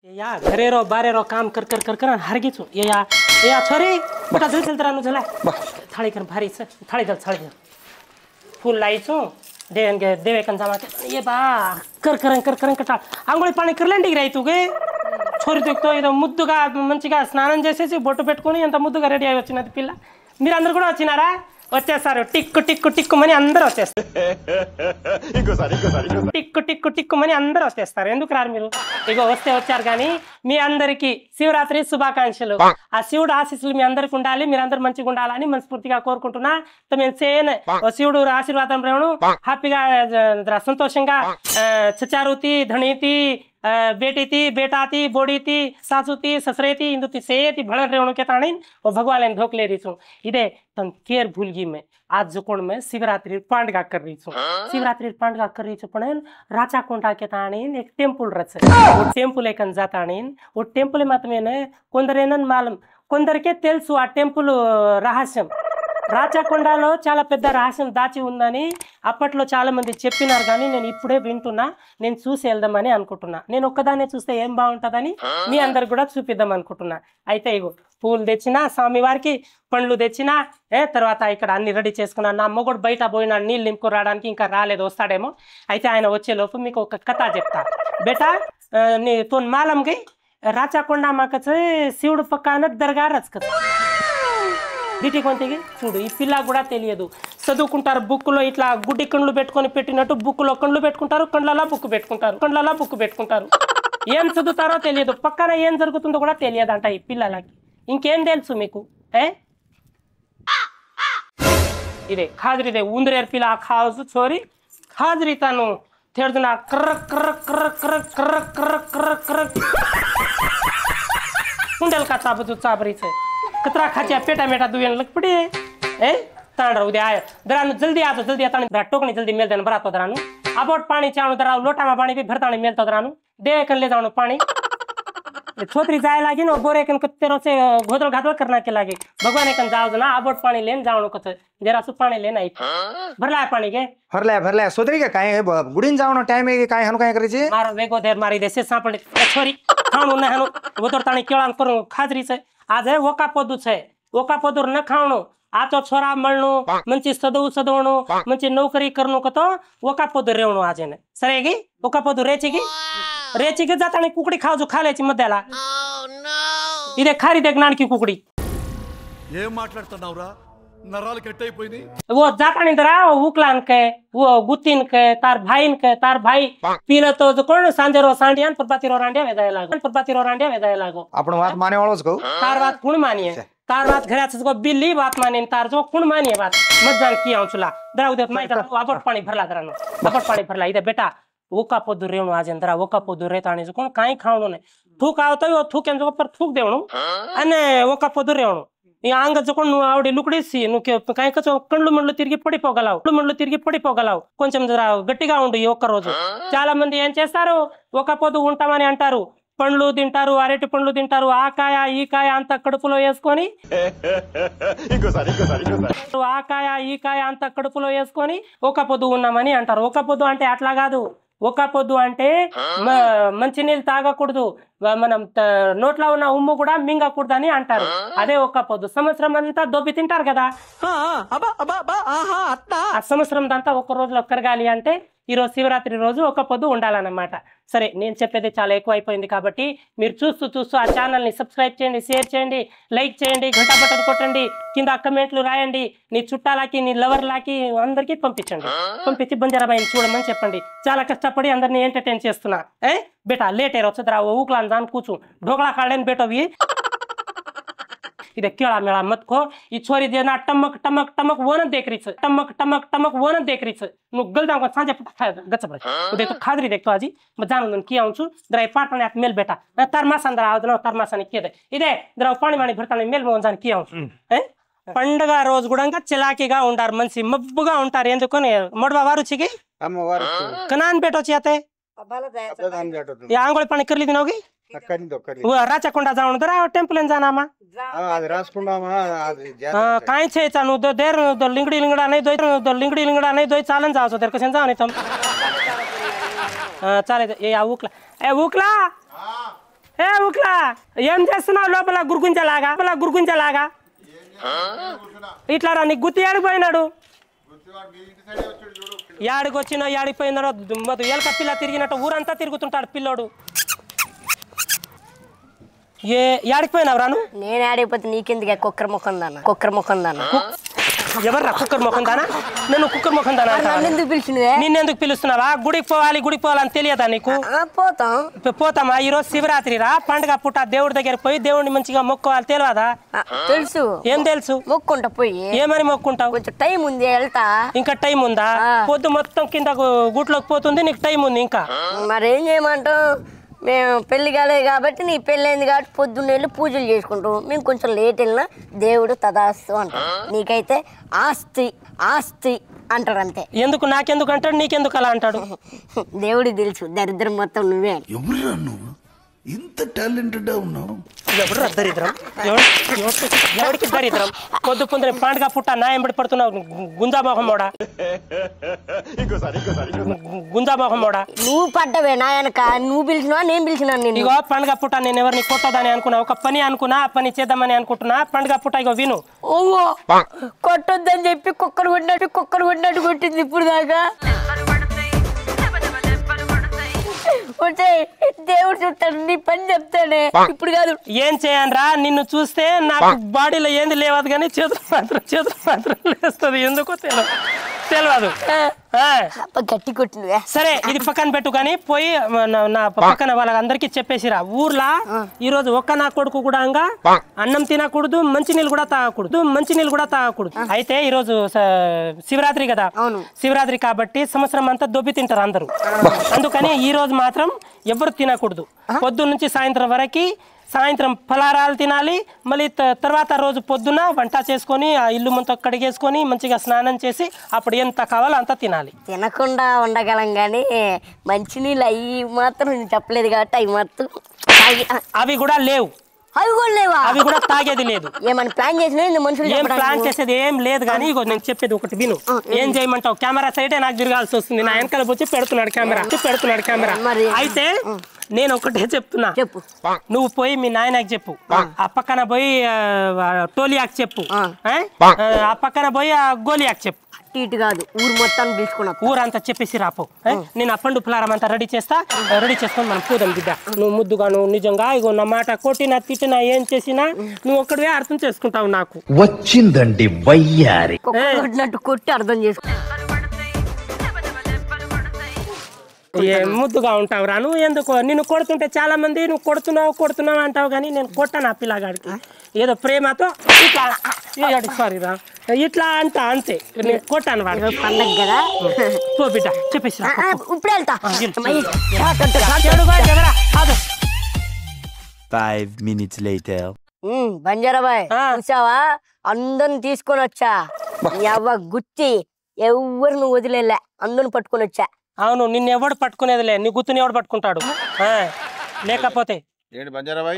या घरे रो बारे रो काम कर कर कर कर हरगीच या छोरी बेटा जल चल तरानु झला थाळी कर भारी छ थाळी दल फूल लाईचो देवे कन जामा ये बा कर कटा आंगोळी पाणी करलेंडी राई तू गे छोरी देखतो इदो ముద్దుగా మంచిగా స్నానం చేసేసి బొట్టు పెట్టుకొని ఎంత ముద్దుగా రెడీ అయ్యి వచ్చినది పిల్ల మీరందరూ కూడా వచ్చినారా వచ్చేసారు టిక్కు టిక్కు టిక్కుమని అందరూ వచ్చేస్తారు టిక్కు టిక్కు టిక్కుమని అందరూ వచ్చేస్తారు ఎందుకు రారు మీరు ఇగో వస్తే వచ్చారు కానీ మీ అందరికి శివరాత్రి శుభాకాంక్షలు ఆ శివుడు ఆశీస్సులు మీ అందరికి ఉండాలి మీరందరూ మంచిగా ఉండాలని మనస్ఫూర్తిగా కోరుకుంటున్నా మేము సేన్ శివుడు ఆశీర్వాదం రేవను హ్యాపీగా సంతోషంగా చచారుతి ధణితి बेटी थी बेटा थी बोड़ी थी सासू थी ससरे थी इंदु थी से थी भड़क रेवणु के ताणी और भगवान धोक ले रही छू इदे तम केर भूलगी में आज जो कोण में शिवरात्रि पांडगा कर रही छू शिवरात्रि पांडगा कर रही छू पण राचा कोंडा के ताणी एक टेंपल रच वो टेंपल एकन जाताणी वो टेंपल मत में ने కొందరేనన్ మాలం కొందరికే తెలుసు ఆ టెంపుల్ రహస్యం రాచకొండలో చాలా పెద్ద రహస్యం దాచి ఉందని అప్పట్లో చాలా మంది చెప్పినారు కానీ నేను ఇప్పుడే వింటున్నా నేను చూసి వెళ్దామని అనుకుంటున్నా నేను ఒక్కదాన్నే చూస్తే ఏం బాగుంటుందని మీ అందరికి కూడా చూపిద్దాం అనుకుంటున్నా అయితే ఇగో పూలు తెచ్చినా స్వామి వారికి పండ్లు తెచ్చినా తర్వాత ఇక్కడ అన్ని రెడీ చేసుకున్నా నా మొగుడు బయట పోయినా నీళ్ళు నింపుకు రావడానికి ఇంకా రాలేదు వస్తాడేమో అయితే ఆయన వచ్చేలోపు మీకు ఒక కథ చెప్తా బేటా నీ తో మాలంకి రాచకొండ మాకు శివుడు పక్కన దర్గా రచకత దిటి కొంతకి చూడు ఈ పిల్ల కూడా తెలియదు చదువుకుంటారు బుక్లో ఇట్లా గుడ్డి కండ్లు పెట్టుకొని పెట్టినట్టు బుక్లో కండ్లు పెట్టుకుంటారు కండ్లలా బుక్ పెట్టుకుంటారు ఏం చదువుతారో తెలియదు పక్కన ఏం జరుగుతుందో కూడా తెలియదంట ఈ పిల్లలకి ఇంకేం తెలుసు మీకు ఇదే ఖాజరిదే ఉందరేర్ పిల్ల ఖాజు చోరీ ఖాజరి తను తెడుదునా కర్ర కర్ర కర్ర కర్ర కర్ర కర్ర కర్ర కర్ర कुंडल का चाबरी से कतरा खाच्या पेटा मेटा दुयन लग पड़ी है तांड उद्या आय दरानु जल्दी आता टोकनी जल्दी मेल देन बरातो दरानु आबोट पानी चाणु दराव लोटा में पानी भी भरताणी मेलतो दरानु देवे कन ले जाणु पानी छोत्री जाय लागी न बोरे कन कतेरो से घोदल घातल करना के लागी भगवान कन जाओ जना आबोट पानी लेन जाणु कत जरा सु पानी लेन आई भरला पानी के भरला सोदरी के काय गुडीन जावनो टाइम है काय हनु काय करी छी मारो वेगो देर मारी देसे सापडी छोरी खाणु न हनु वोतर ताणी केळान करू खाजरी छे आज ओका पोदू न खाणु आतो छोरा मळणु मंची सदवणु मंची नोकरी करनु कतो ओका पोदू रेवणु आज ने सरेगी ओका पोदू रेची के जाताणी कुकडी खावजु खालेची मध्याला इदे खारी देग नाणकी कुकडी ఏం మాట్లాడుతున్నావురా నరాలు కట్ అయిపోయినాయి वो जाताणी दरा उकलान के वो गुत्तीन के तार भाई पीला तो कोण सांजेरो सांडियान प्रपातीरो रांडिया वेदाय लागो आपण बात माने वाळोच कहू तार बात कोण मानिये तार बात घराच को बिल्ली बात माने तार जो कोण मानिये बात मत जान की आउचला दरा उदे माई दरा आबट पाणी भरला दरानो आबट पाणी भरला इदे बेटा ओका पोदू रेवणु आज दरा ओका पोदू रेताणी जो कोण काई खावणो ने थूक आवतो थूक एन जो पर थूक देवणु अने ओका पोदू रेवणु ఈ ఆంగ జకొన్ ఆవిడ లుకుడేసి నువ్వు కాయకచో కళ్ళు మండ్లు తిరిగి పడిపోగలవు కొంచెం జర గట్టిగా ఉండు ఈ ఒక్క రోజు చాలా మంది ఏం చేస్తారు ఒక పొద్దు ఉంటామని అంటారు పండ్లు తింటారు అరటి పండ్లు తింటారు ఆ కాయ ఈ కాయ అంత కడుపులో వేసుకొని ఒక పొద్దు ఉన్నామని అంటారు ఒక పొద్దు అంటే అట్లా కాదు ఒక పొద్దు అంటే మంచి నీళ్ళు తాగకూడదు మనం నోట్లో ఉన్న ఉమ్ము కూడా మింగకూడదని అంటారు అదే ఒక పొద్దు సంవత్సరం అంతా దొబ్బి తింటారు కదా ఆ సంవత్సరం అంతా ఒక రోజులో కరగాలి అంటే ఈ రోజు శివరాత్రి రోజు ఒక పొద్దు ఉండాలన్నమాట సరే నేను చెప్పేది చాలా ఎక్కువ అయిపోయింది కాబట్టి మీరు చూస్తూ ఆ ఛానల్ ని సబ్స్క్రైబ్ చేయండి షేర్ చేయండి లైక్ చేయండి గంట బటన్ కొట్టండి కింద కమెంట్లు రాయండి నీ చుట్టాలకి నీ లవర్లకి అందరికీ పంపించి బంజారాబాయిని చూడమని చెప్పండి చాలా కష్టపడి అందరినీ ఎంటర్టైన్ చేస్తున్నా बेटा लेटे रहो चतरा वो उकलान जान पूछू ढोकला काढेन बेटो भी इधर केळा मेळा मत खो ई छोरी देना टमक टमक टमक वन देख रही छ नु गलदा को सांजे पटा गच बरे उदे तो खादरी देखतो आजी म जानु की आउँछु द्राई पाटने आत मेल बेटा तरमासा अंदर आवदनो तरमासा नि केदे इदे द्राव पाणी माणी भरताने मेल मोन जान की आउँछु పండగ రోజు కూడా చిలాకీగా ఉంటారు మనిషి మబ్బుగా ఉంటారు ఎందుకని మొడవ వారుచికి కనాన్ పెట్టొచ్చి అతే आंघोळ पाणी करली नव्हती राचाकोंडा जाऊन तर टेम्पल जाना मा काय छे चानु देर लिंगडी लिंगडा नाही दोय चालन जावसो तर कशेन जाऊ नाही चाले ए उकला ఏ ఉక్లా ఏం చేస్తున్నావు లోపల గురుగుంజలాగా ఇట్లా రా నీకు గుత్తి ఆడిపోయినాడు యాడికి వచ్చినా యాడిపోయినాడో ఎలక పిల్ల తిరిగినట్టు ఊరంతా తిరుగుతుంటాడు పిల్లోడు యాడికి పోయినావు రాను నేను ఆడిపోతే నీకెందుకు కుక్కర్ ముఖం దానా ఎవర్రా కుక్కర్ ముఖం దానా నేను కుక్కర్ ముఖం దానా ఎందుకు పిలిచినవే నిన్నెందుకు పిలుస్తున్నావా గుడికి పోవాలని తెలియదా నీకు పోతామా ఈ రోజు శివరాత్రి రా పండుగ పుట్ట దేవుడి దగ్గర పోయి దేవుడిని మంచిగా మొక్కోవాలి తెలియదా తెలుసు ఏం తెలుసు మొక్కుంటా పోయి ఏమని మొక్కుంటావు కొంచెం టైం ఉంది వెళ్తా ఇంకా టైం ఉందా పొద్దు మొత్తం కింద గుట్లోకి పోతుంది నీకు టైం ఉంది ఇంకా మరేం చేయమంటావు మేము పెళ్లి కాలేదు కాబట్టి నీ పెళ్ళి అయింది కాబట్టి పొద్దున్న వెళ్ళి పూజలు చేసుకుంటాం మేము కొంచెం లేట్ వెళ్ళినా దేవుడు తదాస్తు అంటాం నీకైతే ఆస్తి అంటాడు అంతే ఎందుకు నాకెందుకు అంటాడు నీకెందుకు అలా అంటాడు దేవుడికి తెలుసు దరిద్రం మొత్తం నువ్వే ఎవరురా నువ్వు ఇంత టాలెంటెడ్ ఉన్నావు ఎవరు దరిద్రం ఎవరికి దరిద్రం పొద్దు పొద్దున పండుగ పుట్ట నా ఎంబడి పడుతున్నావు గుంజామోహం మోడా నువ్వు పడ్డవే నా వెనక నువ్వు పిలిచినా నేను పిలిచినా నేను ఇగో పండుగ పుట్ట నేను ఎవరిని కొట్టదని అనుకున్నా ఒక పని అనుకున్నా ఆ పని చేద్దామని అనుకుంటున్నా పండుగ పుట్ట ఇగో విను ఓవో కొట్టొద్దని చెప్పి కుక్కలు కొట్టినట్టు కొట్టింది ఇప్పుడు దాకా దేవుడు చూస్తాడు నీ పని చెప్తాడే ఇప్పుడు కాదు ఏం చేయనరా నిన్ను చూస్తే నాకు బాడీలో ఏంది లేవదు కానీ చేతులు మాత్రం లేస్తుంది ఎందుకో తెలియదు గట్టి కొట్టినవే సరే ఇది పక్కన పెట్టు కానీ పోయి నా పక్కన వాళ్ళందరికీ చెప్పేసిరా ఊర్లా ఈ రోజు ఒక్క నా కొడుకు కూడా అన్నం తినకూడదు మంచినీళ్ళు కూడా తాగకూడదు అయితే ఈ రోజు శివరాత్రి కదా శివరాత్రి కాబట్టి సంవత్సరం అంతా దొబ్బి తింటారు అందరూ అందుకని ఈ రోజు మాత్రం ఎవరు తినకూడదు పొద్దున్న నుంచి సాయంత్రం వరకు సాయంత్రం ఫలారాలు తినాలి మళ్ళీ తర్వాత రోజు పొద్దున వంట చేసుకొని ఆ ఇల్లు మొత్తం కడిగేసుకొని మంచిగా స్నానం చేసి అప్పుడు ఎంత కావాలో అంత తినాలి తినకుండా ఉండగలం కానీ మంచినీళ్ళు అవి మాత్రం నేను చెప్పలేదు కాబట్టి అవి మాత్రం అవి కూడా లేవు అవి కూడా తాగేది లేదు ఏమని ప్లాన్ చేసిన మనుషులు ఏం ప్లాన్ చేసేది ఏం లేదు కానీ ఇగో నేను చెప్పేది ఒకటి విను ఏం చేయమంటావు కెమెరా సైడే నాకు తిరగాల్సి వస్తుంది నా వెనకాల వచ్చి పెడుతున్నాడు కెమెరా అయితే నేను ఒకటే చెప్తున్నా చెప్పు నువ్వు పోయి మీ నాయనకి చెప్పు ఆ పక్కన పోయి టోలియాకి చెప్పు ఆ పక్కన పోయి గోలియాకి చెప్పు ఇటు కాదు ఊరు మొత్తాన్ని పిలుచుకున్నా ఊరంతా చెప్పేసి రాపో నేను ఆ పండు పులారం అంతా రెడీ చేసుకొని మనం పోదాం బిడ్డ నువ్వు ముద్దుగా నువ్వు నిజంగా ఇగో నా మాట కొట్టినా తిట్టినా ఏం చేసినా నువ్వు ఒక్కడివే అర్థం చేసుకుంటావు నాకు వచ్చిందండి వయ్యారి కొట్టినట్టు కొట్టి అర్థం చేసుకో ముద్దుగా ఉంటావు రా నువ్వు ఎందుకో నిన్ను కొడుతుంటే చాలా మంది నువ్వు కొడుతున్నావు అంటావు కానీ నేను కొట్టాను ఆ పిల్లగాడికి ఏదో ప్రేమతో ఇట్లా సారీ రా ఇట్లా అంతే నేను కొట్టాను వాడు పండగ కదా పో బిడ్డ చెప్పేసి ఇప్పుడు వెళ్తా 5 minutes later. బంజారాబాయ్ చూసావా అందరిని తీసుకొని వచ్చా ఎవ గుత్తి ఎవరిని వదిలేలే అందరిని పట్టుకొని వచ్చా అవును నిన్ను ఎవడు పట్టుకునేదిలే నీ గుర్తుని ఎవడు పట్టుకుంటాడు లేకపోతే ఏంటి బంజారాబాయ్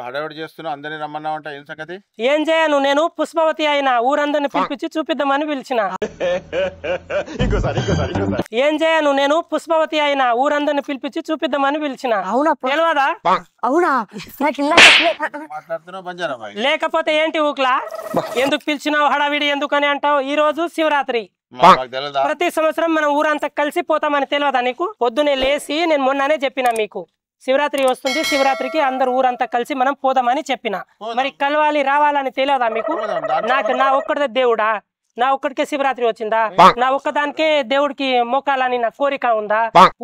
హడావిడి చేస్తున్నావు అందరినీ రమ్మన్నావంట ఏం సంగతి ఏం చేయను నేను పుష్పవతి అయినా ఊరందరిని పిలిపించి చూపిద్దామని పిలిచిన ఏం చేయను నేను పుష్పవతి అయినా ఊరందరిని పిలిపించి చూపిద్దామని పిలిచిన అవునా తెలియదా అవునా మాట్లాడుతున్నావు బంజారాబాయ్ లేకపోతే ఏంటి ఊక్లా ఎందుకు పిలిచినావు హడావిడి ఎందుకని అంటావు ఈ రోజు శివరాత్రి ప్రతి సంవత్సరం మనం ఊరంతా కలిసి పోతామని తెలియదా నీకు పొద్దునే లేసి నేను మొన్ననే చెప్పిన మీకు శివరాత్రి వస్తుంది శివరాత్రికి అందరు ఊరంతా కలిసి మనం పోదామని చెప్పిన మరి కలవాలి రావాలని తెలియదా మీకు నాకు నా ఒక్కడిదే దేవుడా నా ఒక్కడికే శివరాత్రి వచ్చిందా నా ఒక్కదానికే దేవుడికి మొక్కాలని నా కోరిక ఉందా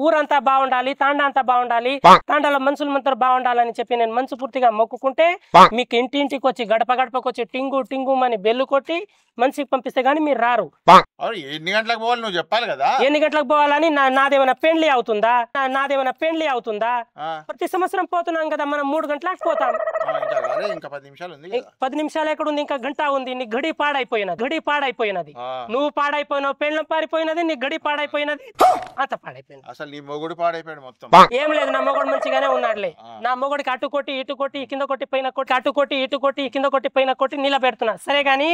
ఊరంతా బాగుండాలి తాండా అంతా బాగుండాలి తాండాలో మనుషులు మంతా బాగుండాలని చెప్పి నేను మనసు పూర్తిగా మొక్కుకుంటే మీకు ఇంటింటికి వచ్చి గడపకు వచ్చి టింగు అని బెల్లు కొట్టి మనిషికి పంపిస్తే గానీ మీరు రారు ఎన్ని గంటలకు పోవాలి నువ్వు చెప్పాలి కదా ఎన్ని గంటలకు పోవాలని నాదేమైనా పెండ్లి అవుతుందా ప్రతి సంవత్సరం పోతున్నాం కదా మనం 3 గంటలకు పోతాం ఇంకా 10 నిమిషాలు ఉంది 10 నిమిషాలు ఎక్కడుంది ఇంకా గంట ఉంది నీ గడి పాడైపోయినది నువ్వు పాడైపోయినావు పెళ్ళం పారిపోయినది నీ గడి పాడైపోయినది అంత పాడైపోయింది అసలు నీ మొగుడు పాడైపోయాడు మొత్తం ఏం లేదు నా మొగుడు మంచిగానే ఉన్నాడులే నా మొగుడికి అటు కొట్టి ఇటు కొట్టి కింద కొట్టి పైన కొట్టి అటు కొట్టి ఇటు కొట్టి కింద కొట్టి పైన కొట్టి నిలబెడుతున్నా సరే గాని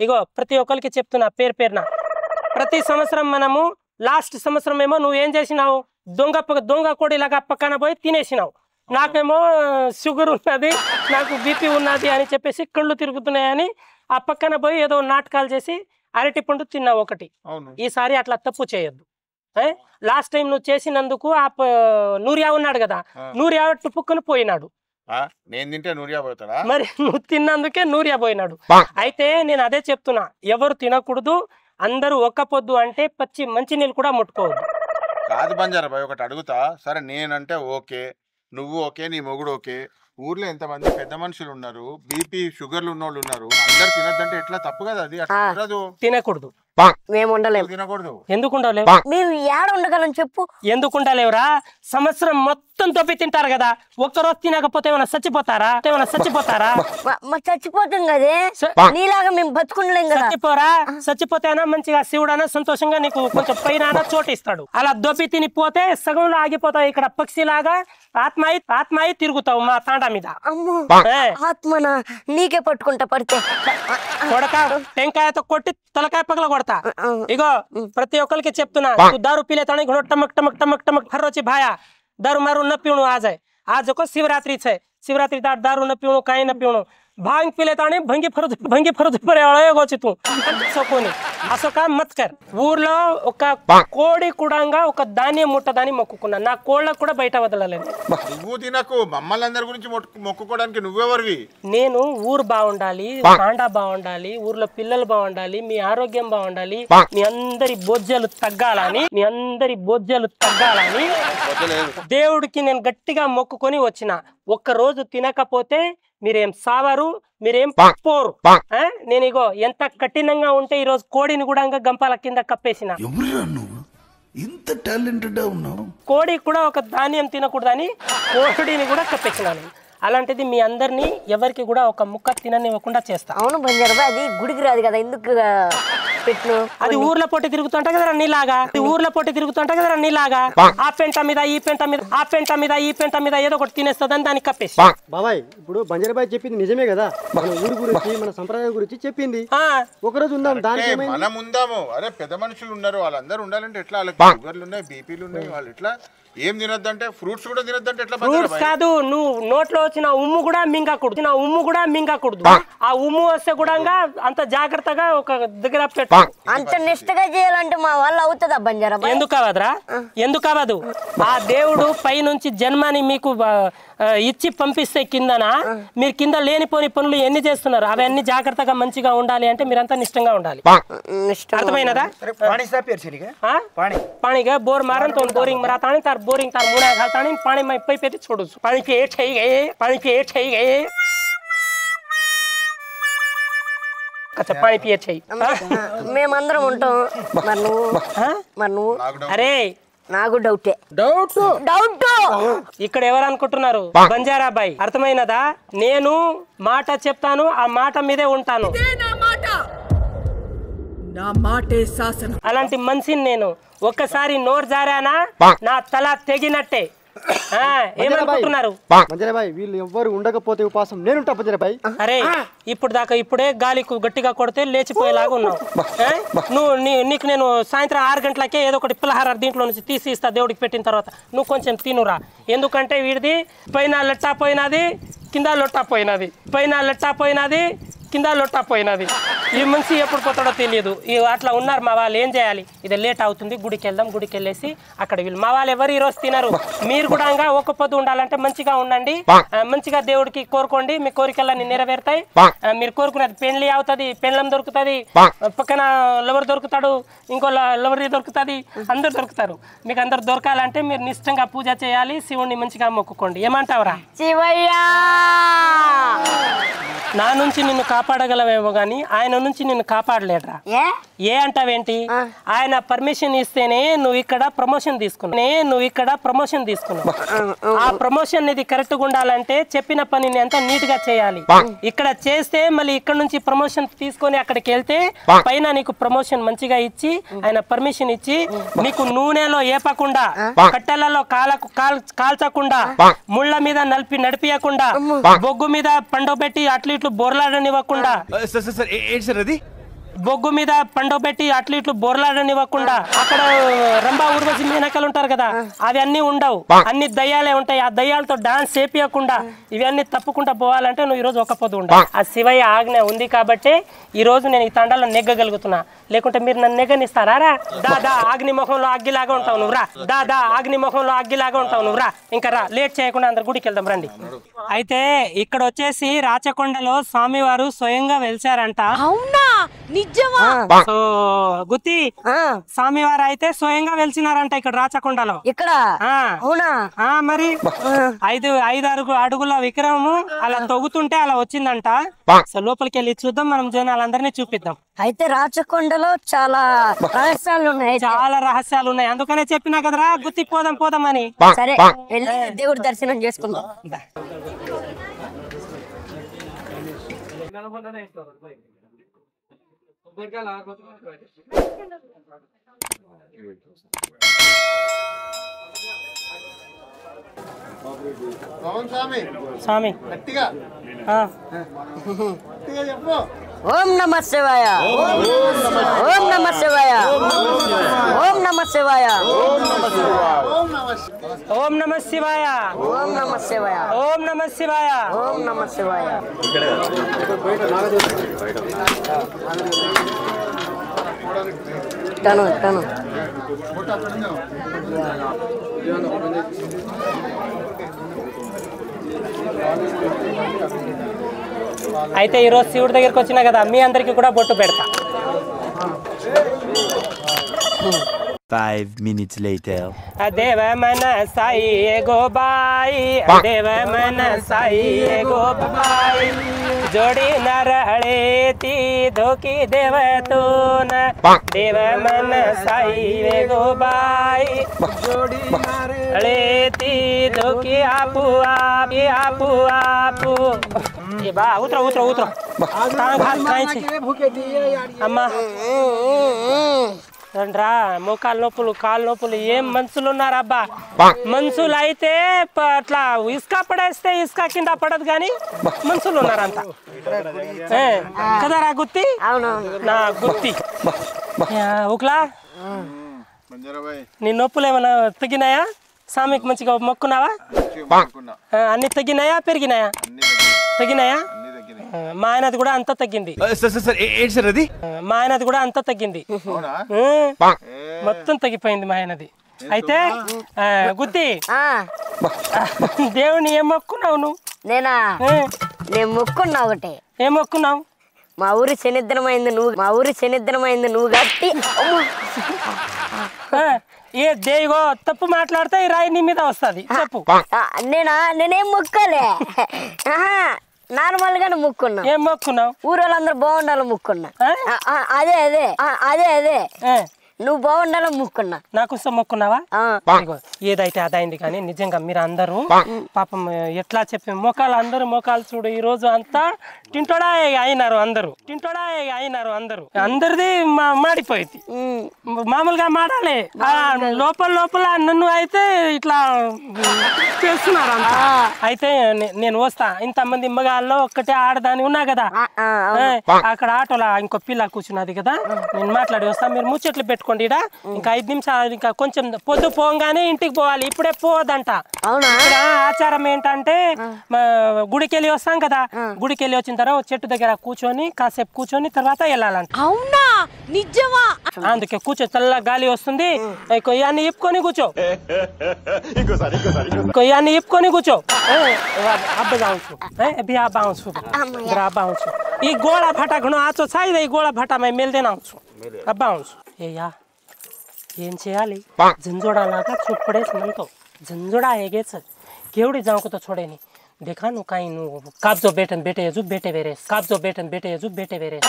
ఇగో ప్రతి ఒక్కరికి చెప్తున్నా పేరున ప్రతి సంవత్సరం మనము లాస్ట్ సంవత్సరం ఏమో నువ్వు ఏం చేసినావు దొంగ కోడిలాగా పక్కన పోయి తినేసినావు నాకేమో షుగర్ ఉన్నది, నాకు బీపీ ఉన్నది అని చెప్పేసి కళ్ళు తిరుగుతున్నాయని ఆ పక్కన పోయి ఏదో నాటకాలు చేసి అరటి పండు తిన్నా ఒకటి. ఈసారి అట్లా తప్పు చేయొద్దు. లాస్ట్ టైం నువ్వు చేసినందుకు ఆ నూరియా ఉన్నాడు కదా, నూరియా టుపుక్కుని పోయినాడు. నేను తింటే నూరియా పోతాడా? మరి నువ్వు తిన్నందుకే నూరియా పోయినాడు. అయితే నేను అదే చెప్తున్నా, ఎవరు తినకూడదు, అందరూ ఒక్క పొద్దు అంటే పచ్చి మంచి నీళ్ళు కూడా ముట్టుకోవద్దు. కాదు బంజారా బాయ్, ఒకటి అడుగుతా. సరే నేనంటే ఓకే, నువ్వు ఓకే, నీ మొగుడు ఓకే. ఊర్లో ఎంతమంది పెద్ద మనుషులు ఉన్నారు, బీపీ షుగర్లు ఉన్నోళ్ళు ఉన్నారు, అందరు తినద్దంటే ఎట్లా? తప్పు కదా అది. తినకూడదు. మేము ఉండలేము. తినకూడదు. ఎందుకు ఉండలేవు? మేము ఏడ ఉండగలం చెప్పు? ఎందుకు ఉండలేవురా? సంవత్సరం మొత్తం తప్పి తింటారు కదా, ఒక్కరోజు తినకపోతే ఏమైనా చచ్చిపోతారా? చచ్చిపోతాం కదే, నీలాగా మేము బతుకుండలేం కదా. చచ్చిపోరా? చచ్చిపోతేనా మంచిగా శివుడైనా సంతోషంగా నీకు కొంచెం పైన చోటు ఇస్తాడు. అలా దొబ్బి తినిపోతే సగంలో ఆగిపోతావు. ఇక్కడ పక్షిలాగా ఆత్మాయి తిరుగుతావు మా తాండా మీద. అమ్మో, ఆత్మనా? నీకే పట్టుకుంటా పడితే. కొడక టెంకాయతో కొట్టి తలకాయ పగల కొడతా. ఇగో ప్రతి ఒక్కరికి చెప్తున్నా, दारू पी लेता नहीं, टमक टमक टमक टमक हर रोज भाया दारू मारू न पीणू आज है, आज को शिवरात्रि है, शिवरात्रि दारू न पीणू, काही न पीणू, भांग पी लेता नहीं, भंगी फरद పరేగొచ్చి తూ సోకోని అసోకా మత్ కర్. ఊర్లో ఒక కోడి కూడంగా ఒక ధాన్యం ముట్టదని మొక్కుకున్నా, నా కోళ్ళకు కూడా బయట వదలలేదు. నువ్వు తినకు, మమ్మల్ని అందరి గురించి మొక్కుకోవడానికి నువ్వెవరివి? నేను ఊరు బాగుండాలి, తాండా బాగుండాలి, ఊర్లో పిల్లలు బాగుండాలి, మీ ఆరోగ్యం బాగుండాలి, మీ అందరి బొజ్జలు తగ్గాలని దేవుడికి నేను గట్టిగా మొక్కుకొని వచ్చిన. ఒక్క రోజు తినకపోతే మీరేం సావరు, మీరేం పోరు. నేను ఇగో ఎంత కఠినంగా ఉంటే ఈ రోజు కోడిని కూడా గంపాల కింద కప్పేసిన. ఇంత టాలెంటెడ్ ఉన్నావు. కోడి కూడా ఒక ధాన్యం తినకూడదని కోడిని కూడా కప్పేసినాను. అలాంటిది మీ అందరినీ ఎవరికి కూడా ఒక ముక్క తిననివ్వకుండా చేస్తా. అవును బంజారా, అది గుడికి రాదు కదా, ఎందుకు పెట్టు? అది ఊర్ల పొట్టి తిరుగుతుంటా కదా నీలాగా, ఆ పెంట మీద ఈ పెంట మీద ఏదో ఒకటి తినేస్తుందని దాన్ని కప్పేసి. బాబాయ్, ఇప్పుడు బంజారాబాయ్ చెప్పింది నిజమే కదా, మన ఊరి గురించి మన సంప్రదాయం గురించి చెప్పింది. ఒకరోజు ఉందాం, దానికి మనం ఉందాము. అరే పెద్ద మనుషులు ఉన్నారు, వాళ్ళందరూ ఉండాలంటే ఎట్లా? వాళ్ళకి షుగర్లు ఉన్నాయి, బీపీలు ఉన్నాయి, వాళ్ళు ఎట్లా? ఏం తినొద్దంటే ఫ్రూట్స్ కూడా తినొద్దంటే ఎట్లా? ఫ్రూట్స్ కాదు, నువ్వు నోట్లో వచ్చిన ఉమ్ము కూడా మింగకూడదు. ఆ ఉమ్ము వస్తే కూడా అంత జాగ్రత్తగా ఒక దగ్గర పెట్టు. అంత నిష్టగా చేయాలంటే మా వాళ్ళు అవుతుందా బంజారా? ఎందుకు అవ్వదు? ఆ దేవుడు పై నుంచి జన్మని మీకు ఇచ్చి పంపిస్తే కిందన మీరు కింద లేనిపోని పనులు ఎన్ని చేస్తున్నారు, అవన్నీ జాగ్రత్తగా మంచిగా ఉండాలి అంటే మీరంతా నిష్టంగా ఉండాలి. అర్థమైనదా? पानी बोर मारन तो बोरिंग मराता तार बोरिंग तार मुड़ा घालता पानी में पै पे छोड़ू पानी के एठ ही गए अच्छा पानी पिए మేమందరం ఉంటాం. మరి నువ్వు అరే నాకు డౌట్ ఇక్కడ ఎవరు అనుకుంటున్నారు? బంజారాబాయ్. అర్థమైనదా? నేను మాట చెప్తాను, ఆ మాట మీదే ఉంటాను. నా మాటే శాసనం. అలాంటి మనిషిని నేను. ఒక్కసారి నోరు జారానా నా తల తెగినట్టే. ఏమనుకుంటున్నారు? వీళ్ళు ఎవ్వరు ఉండకపోతే ఉపాసం నేనుంటా బంజారాబాయ్. అరే ఇప్పుడే గాలి గట్టిగా కొడితే లేచిపోయేలాగా ఉన్నావు. నీకు నేను సాయంత్రం 6 గంటలకే ఏదో ఒకటి పులహార దీంట్లో నుంచి తీసి ఇస్తా దేవుడికి పెట్టిన తర్వాత. నువ్వు కొంచెం తినురా, ఎందుకంటే వీడిది పైన లట్టా పోయినది, కింద లొట్టా పోయినది, కింద లొట్టా పోయినది. ఈ మనిషి ఎప్పుడు పోతాడో తెలియదు. అట్లా ఉన్నారు మా వాళ్ళు. ఏం చేయాలి? ఇది లేట్ అవుతుంది, గుడికి వెళ్దాం. గుడికి వెళ్ళేసి అక్కడ వీళ్ళు మా వాళ్ళు ఎవరు ఈరోజు తినరు. మీరు కూడా ఒక్క పొద్దు ఉండాలంటే మంచిగా ఉండండి, మంచిగా దేవుడికి కోరుకోండి, మీ కోరికలన్నీ నెరవేరుతాయి. మీరు కోరుకున్నది పెళ్లి అవుతుంది, పెళ్ళం దొరుకుతుంది, పక్కన లవర్ దొరుకుతాడు, ఇంకో లవర్ దొరుకుతుంది, అందరు దొరుకుతారు. మీకు అందరు దొరకాలంటే మీరు నిష్టంగా పూజ చేయాలి, శివుణ్ణి మంచిగా మొక్కుకోండి. ఏమంటావురా? శివయ్యా, నా నుంచి నిన్ను కాపాడగలవేమో గాని ఆయన నుంచి నిన్ను కాపాడలేడ్రా. ఏ అంటావేంటి? ఆయన పర్మిషన్ ఇస్తేనే నువ్వు ఇక్కడ ప్రమోషన్ తీసుకున్నావు. ఆ ప్రమోషన్ ఇది కరెక్ట్ గా ఉండాలంటే చెప్పిన పనిని అంతా నీట్ గా చేయాలి. ఇక్కడ చేస్తే మళ్ళీ ఇక్కడ నుంచి ప్రమోషన్ తీసుకొని అక్కడికి వెళ్తే పైన నీకు ప్రమోషన్ మంచిగా ఇచ్చి ఆయన పర్మిషన్ ఇచ్చి నీకు నూనెలో ఏపకుండా, కట్టెలలో కాల్చకుండా, ముళ్ళ మీద నడిపియకుండా, బొగ్గు మీద పండబెట్టి అట్లు ఇట్లు బోర్లాడనివ్వకుండా, బొగ్గు మీద పండబెట్టి అట్లు ఇట్లు బోర్లాడనివ్వకుండా, అక్కడ రంభా ఊర్వశి మీనక మేకలు ఉంటారు కదా అవి అన్ని ఉండవు, అన్ని దయ్యాలే ఉంటాయి. ఆ దయ్యాలతో డాన్స్ చేపియకుండా ఇవన్నీ తప్పుకుంటా పోవాలంటే నువ్వు ఈ రోజు ఒక్క పొద్దు ఉండాలి. ఆ శివయ్య ఆజ్ఞ ఉంది కాబట్టి ఈ రోజు నేను ఈ తండాలో నెగ్గగలుగుతున్నా, లేకుంటే మీరు నన్ను నెగ్గనిస్తారా? దాదా అగ్ని ముఖంలో అగ్గిలాగా ఉంటావు నువ్వు రా, దాదా అగ్ని ముఖంలో అగ్గిలాగా ఉంటావు నువ్వు రా. ఇంకా రా, లేట్ చేయకుండా అందరు గుడికి వెళ్దాం రండి. అయితే ఇక్కడ వచ్చేసి రాచకొండలో స్వామివారు స్వయంగా వెలిచారంట. అవునా? నిజమా? సో గుత్తి స్వామివారు అయితే స్వయంగా వెలిచినారంట ఇక్కడ రాచకొండలో. ఇక్కడ అవునా? మరి 5 అడుగుల విగ్రహము అలా తొగుతుంటే అలా వచ్చిందంట. సో లోపలికి వెళ్ళి చూద్దాం, మనం జనాలందరినీ చూపిద్దాం. అయితే రాచకొండలో చాలా రహస్యాలు ఉన్నాయి. చాలా రహస్యాలు ఉన్నాయి, అందుకనే చెప్పినా కదరా గుత్తి పోదాం పోదాం అని. సరే వెళ్ళి దేవుడి దర్శనం చేసుకుందాం. స్వామి ఓం నమ శివాయ, ఓం నమ శివాయ, ఓం నమ శివాయ, ఓం నమ శివాయ, ఓం నమ శివాయ, ఓం నమ శివాయ, ఓం నమ శివాయ. తను తను అయితే ఈరోజు శివుడి దగ్గరికి వచ్చినా కదా మీ అందరికి కూడా బొట్టు పెడతా. 5 minutes later. దేవ మన సాయి గోబాయి, దేవ మన సాయి గోబాయి, जोड़ी नरहळेती धोकी देवतून देव मन साई वे गोबाई जोड़ी नरहळेती धोकी आपू आपू ये बा उतरो उतरो उतरो घास खाई अम्मा రా మోకాలు నొప్పులు కాలు నొప్పులు ఏం మనుషులు ఉన్నారు అబ్బా. మనుషులు అయితే అట్లా ఇసుక పడేస్తే ఇసుక కింద పడదు కానీ మనుషులు ఉన్నారంత కదరా గుత్తి. నా గుత్తి ఉక్లా నీ నొప్పులు ఏమన్నా తగ్గినాయా? స్వామికి మంచిగా మొక్కున్నావా? అన్ని తగ్గినాయా పెరిగినాయా? తగ్గినాయా? మా ఆయనది కూడా అంత తగ్గింది. మా ఆయనది కూడా అంత తగ్గింది, మొత్తం తగ్గిపోయింది మా ఆయనది. అయితే గుత్తి దేవుని ఏం మొక్కున్నావు నువ్వు? నేనా? నేను మొక్కున్నా ఒకటే. ఏం మొక్కున్నావు? మా ఊరి శనిద్రమైంది నువ్వు గట్టి ఏ దేగో తప్పు మాట్లాడితే ఈ రాయి నీ మీద వస్తుంది చెప్పు. నేనేం మొక్కలే, నార్మల్ గానే మొక్కున్నా. ఏం మొక్కున్నావు? ఊరోళ్ళందరూ బాగుండాలి మొక్కున్నా. అదే అదే అదే అదే నువ్వు బాగుండాలని మొక్కున్నా. నాకు మొక్కున్నావా? ఏదైతే అదైంది కానీ నిజంగా మీరు అందరూ పాపం ఎట్లా చెప్పి మోకాలు అందరూ మోకాలు చూడు ఈ రోజు అంతా టింటోడా అయినారు అందరూ అందరిది మాడిపోయింది. మామూలుగా మాడాలి, లోపల లోపల నన్ను అయితే ఇట్లా చేస్తున్నారు అంతా. అయితే నేను వస్తా, ఇంతమంది మగాల్లో ఒక్కటే ఆడదాని ఉన్నా కదా, అక్కడ ఆటోలా ఇంకో పిల్ల కూర్చున్నది కదా, నేను మాట్లాడి వస్తా. మీరు ముచ్చట్లు పెట్టుకో. ఇంకా 5 నిమిషాలు, ఇంకా కొంచెం పొద్దు పోగానే ఇంటికి పోవాలి, ఇప్పుడే పోవద్దంట. ఆచారం ఏంటంటే గుడికి వెళ్ళి వస్తాం కదా, గుడికి వెళ్ళి వచ్చిన తర్వాత చెట్టు దగ్గర కూర్చొని కాసేపు కూర్చొని తర్వాత వెళ్ళాలంట. అవునా? నిజమా? అందుకే కూర్చో, చల్ల గాలి వస్తుంది, కొయ్యాన్ని ఇప్పుకొని కూర్చో, కొయ్యాన్ని ఇప్పుకొని కూర్చో. ఈ గోళ भाटा घणो आचो साई ఈ గోళ भाटा मैं मेल देना అబ్బా ఏయా ఏం చేయాలి? झंझोडालागा चुपडेच म्हणतो, झंझोडा हेगेच केवढी जाऊ तो छोडेनी देखा नु काही नु कापजो बेटन बेटे यजू बेटे वेरेस कापजो बेटन बेटे यजू बेटे वेरेस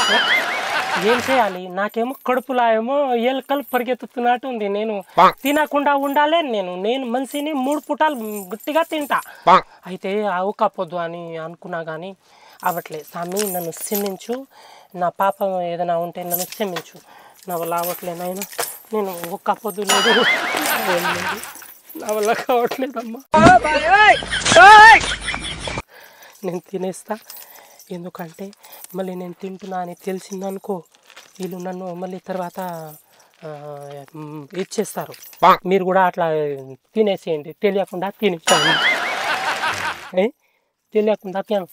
ఏం చేయాలి? నాకేమో కడుపులో ఏమో ఎలకలు పరిగెత్తుతున్నట్టుంది. నేను తినకుండా ఉండాలి, నేను మనిషిని 3 పూటలు గట్టిగా తింటా. అయితే అవకపోద్దు అని అనుకున్నా కానీ అవట్లే. స్వామి నన్ను క్షమించు, నా పాపం ఏదైనా ఉంటే నన్ను క్షమించు, నా వల్ల అవ్వట్లే నాయన, నేను ఒక్క పొద్దు లేదు, నా వల్ల కావట్లేదమ్మా, నేను తినేస్తా. ఎందుకంటే మళ్ళీ నేను తింటున్నా అని తెలిసిందనుకో, వీళ్ళు నన్ను మళ్ళీ తర్వాత ఇచ్చేస్తారు. మీరు కూడా అట్లా తినేసేయండి, తెలియకుండా తినేసేయండి. తెలియకుండా తిన.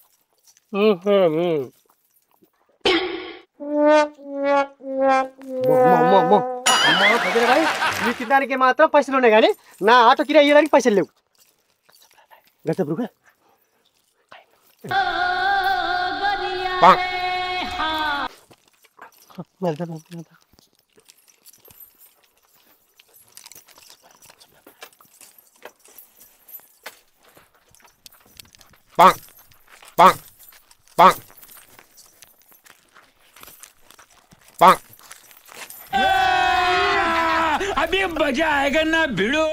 నీ తినడానికి మాత్రం పైసలు ఉన్నాయి కానీ నా ఆటో కిరాయి ఇవ్వడానికి పైసలు లేవు. గత బ్రుగా अभी मजा आएगा ना भिड़ो.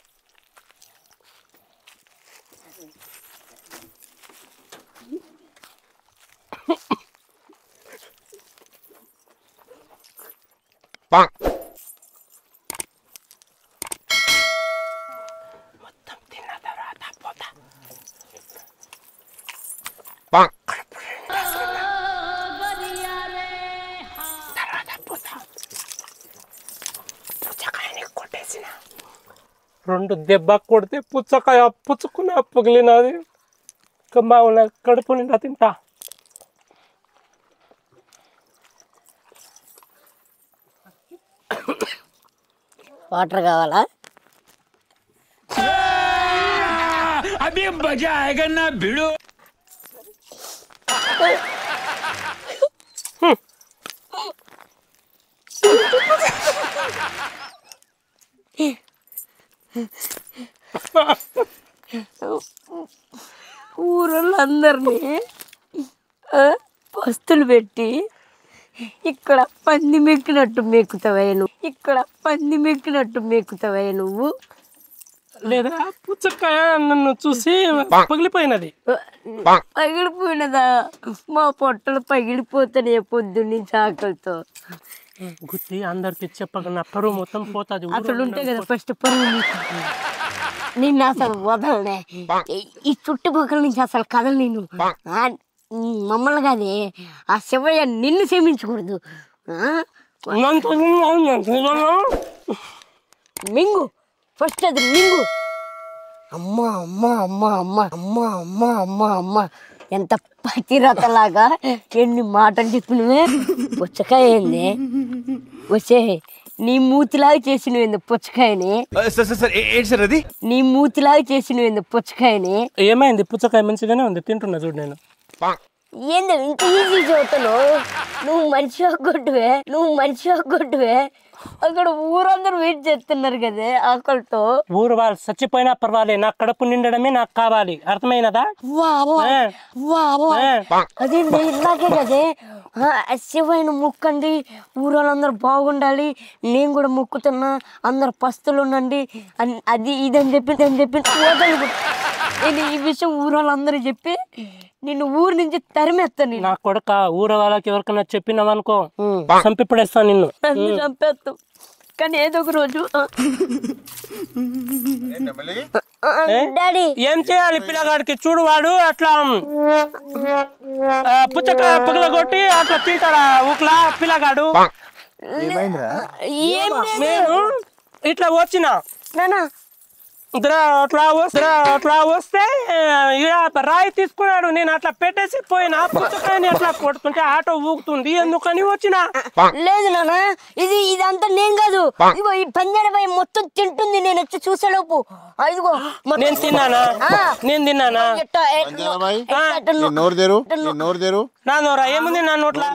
మొత్తం తిన్న తర్వాత పోతా. తర్వాత పోతా. పుచ్చకాయని కొట్టేసిన 2 దెబ్బ కొడితే పుచ్చకాయ పుచ్చుకున్న పగిలినది. బాగున్నా కడుపు నిండా తింటా. వాటర్ కావాలా? अभी मजा आएगा ना भिड़ो. ఊరోళ్ళందరినీ పస్తులు పెట్టి ఇక్కడ పంది మెక్కినట్టు మెక్కుతావే నువ్వు, ఇక్కడ పంది మెక్కినట్టు మెక్కుతావే నువ్వు. లేదా పుచ్చకాయ నన్ను చూసి పగిలిపోయినది. పగిలిపోయినదా? మా పొట్టలు పగిలిపోతానే పొద్దున్నీ ఆకలితో. గుత్తి అందరికి చెప్పకుండా పరువు మొత్తం పోతుంది. అసలు ఉంటే కదా ఫస్ట్ పరువు నిన్ను అసలు వదలనే. ఈ చుట్టుపక్కల నుంచి అసలు కదలు నేను. మమ్మల్ని కాదే ఆ శివయ్య నిన్ను క్షమించకూడదు. మింగు ఫస్ట్ అది మింగు. అమ్మ అమ్మ అమ్మ అమ్మ అమ్మ అమ్మ అమ్మ అమ్మ ఎంత పతిరతలాగా ఎన్ని మాటలు చెప్పినవే. పుచ్చకాయ ఏంది వచ్చే నీ మూతిలాగా చేసినవేంది పుచ్చకాయని. నీ మూతిలాగా చేసినవేంది పుచ్చకాయని. ఏమైంది? పుచ్చకాయ మంచిగానే ఉంది, తింటున్నా చూడు నేను. ఏంది ఇంత ఈజీ చదువుతున్నావు? నువ్వు మనిషి కొట్టువే, నువ్వు మనిషి కొట్టువే. అక్కడ ఊరందరూ వెయిట్ చేస్తున్నారు కదే ఆకలితో. ఊరు వాళ్ళు చచ్చిపోయినా పర్వాలేదు, నా కడుపు నిండడమే నాకు కావాలి. అర్థమైనదా? అదేంటి ఇలాగే కదే శివయ్యను మొక్కండి, ఊరోళ్ళందరూ బాగుండాలి, నేను కూడా మొక్కుతున్నా, అందరు పస్తులు ఉండండి అది ఇదని చెప్పి వదలు. నేను ఈ విషయం ఊరోళ్ళందరూ చెప్పి నిన్ను ఊరు నుంచి తరిమేస్తాను. నా కొడుక ఊరు వాళ్ళకి ఎవరికైనా చెప్పినావనుకో చంపిపడేస్తాను నిన్ను. చంపేస్తాం కానీ ఏదో ఒక రోజు. డాడీ ఏం చేయాలి పిల్లగాడికి? చూడు వాడు అట్లా పుచ్చకాయ పగలగొట్టి అట్లా తింటాడా ఊకలా పిల్లగాడు? నేను ఇట్లా వచ్చిన అట్లా వస్తే రాయి తీసుకున్నాడు, నేను అట్లా పెట్టేసి పోయినా. పుచ్చకాయని అట్లా కొడుతుంటే ఆటో ఊగుతుంది, ఎందుకని వచ్చిన. లేదు నాన్న, ఇదంతా నేను కాదు. ఇదిగో ఈ పంజరబాయి మొత్తం తింటుంది, నేను వచ్చి చూసేలోపు. ఇదిగో నేను తిన్నానా? నేను తిన్నానా? నా నోరా ఏముంది? నా నోట్లా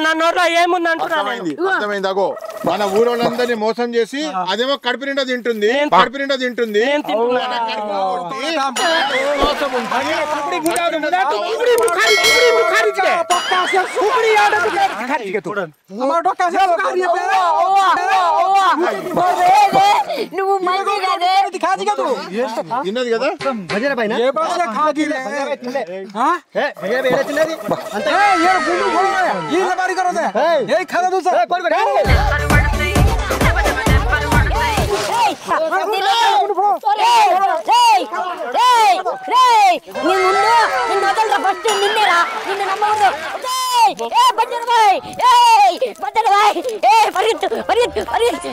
నా నోట్లా ఏముంది అంటున్నాను. మన ఊరోళ్ళందరినీ మోసం చేసి అదేమో కడుపు నిండా తింటుంది, కడుపు నిండా తింటుంది. నువ్వు తిన్నది కదా పరిగెత్తు పరిగెత్తు పరిగెత్తు